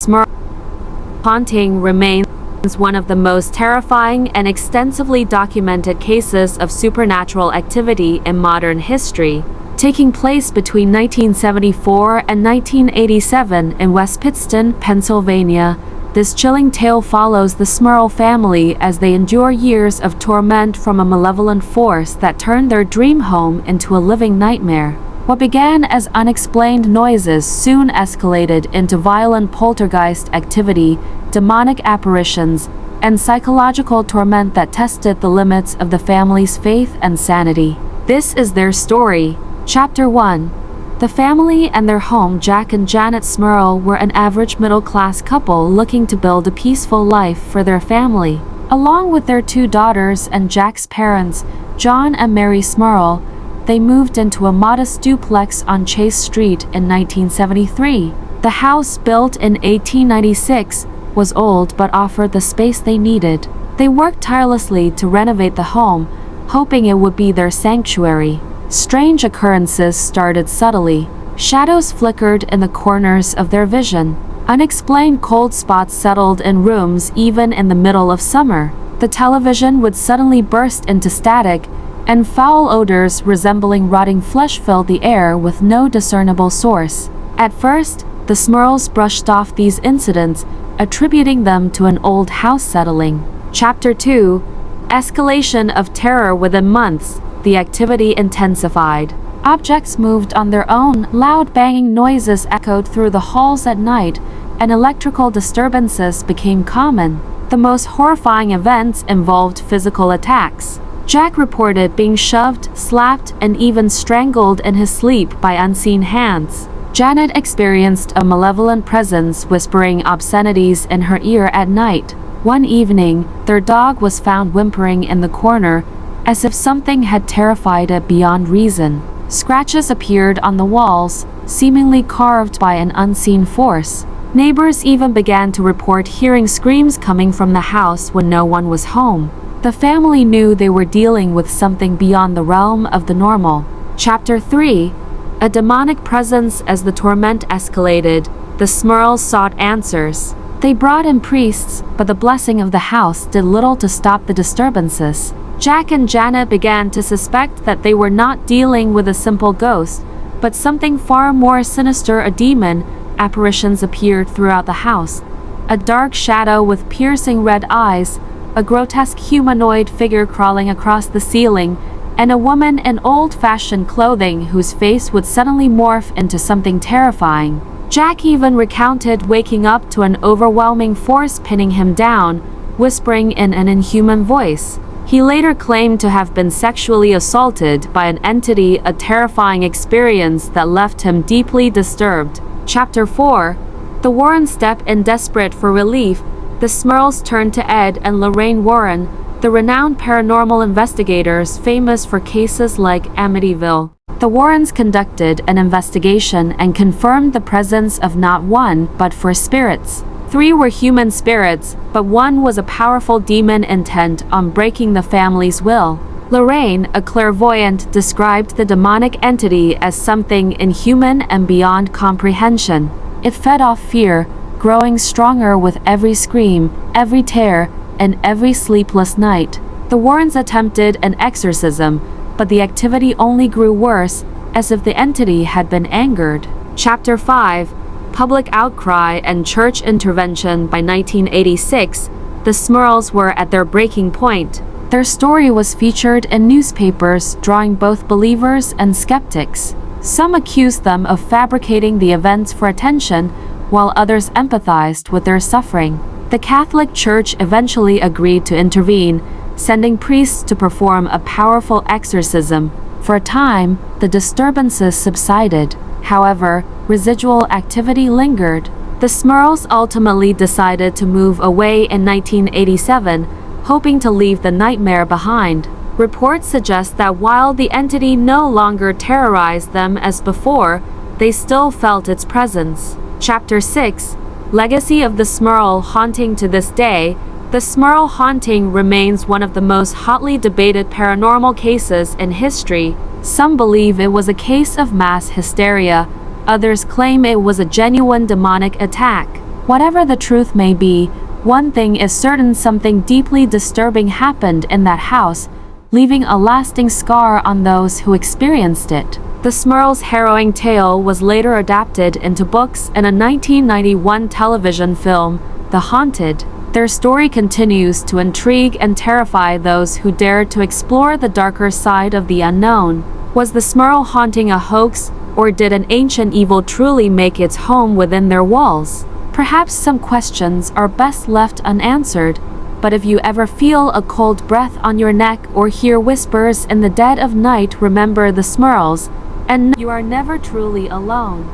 Smurl haunting remains one of the most terrifying and extensively documented cases of supernatural activity in modern history, taking place between 1974 and 1987 in West Pittston, Pennsylvania. This chilling tale follows the Smurl family as they endure years of torment from a malevolent force that turned their dream home into a living nightmare. What began as unexplained noises soon escalated into violent poltergeist activity, demonic apparitions, and psychological torment that tested the limits of the family's faith and sanity. This is their story. Chapter 1. The family and their home. Jack and Janet Smurl were an average middle-class couple looking to build a peaceful life for their family. Along with their 2 daughters and Jack's parents, John and Mary Smurl, they moved into a modest duplex on Chase Street in 1973. The house, built in 1896, was old but offered the space they needed. They worked tirelessly to renovate the home, hoping it would be their sanctuary. Strange occurrences started subtly. Shadows flickered in the corners of their vision. Unexplained cold spots settled in rooms even in the middle of summer. The television would suddenly burst into static, and foul odors resembling rotting flesh filled the air with no discernible source. At first, the Smurls brushed off these incidents, attributing them to an old house settling. Chapter 2. Escalation of terror. Within months, the activity intensified. Objects moved on their own, loud banging noises echoed through the halls at night, and electrical disturbances became common. The most horrifying events involved physical attacks. Jack reported being shoved, slapped, and even strangled in his sleep by unseen hands. Janet experienced a malevolent presence whispering obscenities in her ear at night. One evening, their dog was found whimpering in the corner, as if something had terrified it beyond reason. Scratches appeared on the walls, seemingly carved by an unseen force. Neighbors even began to report hearing screams coming from the house when no one was home. The family knew they were dealing with something beyond the realm of the normal. Chapter 3. A demonic presence. As the torment escalated, the Smurls sought answers. They brought in priests, but the blessing of the house did little to stop the disturbances. Jack and Janet began to suspect that they were not dealing with a simple ghost, but something far more sinister. A demon. Apparitions appeared throughout the house. A dark shadow with piercing red eyes, a grotesque humanoid figure crawling across the ceiling, and a woman in old-fashioned clothing whose face would suddenly morph into something terrifying. Jack even recounted waking up to an overwhelming force pinning him down, whispering in an inhuman voice. He later claimed to have been sexually assaulted by an entity, a terrifying experience that left him deeply disturbed. Chapter 4. The Warrens step in. Desperate for relief, the Smurls turned to Ed and Lorraine Warren, the renowned paranormal investigators famous for cases like Amityville. The Warrens conducted an investigation and confirmed the presence of not one, but 4 spirits. 3 were human spirits, but 1 was a powerful demon intent on breaking the family's will. Lorraine, a clairvoyant, described the demonic entity as something inhuman and beyond comprehension. It fed off fear, growing stronger with every scream, every tear, and every sleepless night. The Warrens attempted an exorcism, but the activity only grew worse, as if the entity had been angered. Chapter 5. Public outcry and church intervention. By 1986, the Smurls were at their breaking point. Their story was featured in newspapers, drawing both believers and skeptics. Some accused them of fabricating the events for attention, while others empathized with their suffering. The Catholic Church eventually agreed to intervene, sending priests to perform a powerful exorcism. For a time, the disturbances subsided. However, residual activity lingered. The Smurls ultimately decided to move away in 1987, hoping to leave the nightmare behind. Reports suggest that while the entity no longer terrorized them as before, they still felt its presence. Chapter 6. Legacy of the Smurl haunting. To this day, the Smurl haunting remains one of the most hotly debated paranormal cases in history. Some believe it was a case of mass hysteria, others claim it was a genuine demonic attack. Whatever the truth may be, one thing is certain: something deeply disturbing happened in that house, leaving a lasting scar on those who experienced it. The Smurls' harrowing tale was later adapted into books and a 1991 television film, The Haunted. Their story continues to intrigue and terrify those who dare to explore the darker side of the unknown. Was the Smurl haunting a hoax, or did an ancient evil truly make its home within their walls? Perhaps some questions are best left unanswered, but if you ever feel a cold breath on your neck or hear whispers in the dead of night, remember the Smurls, and you are never truly alone.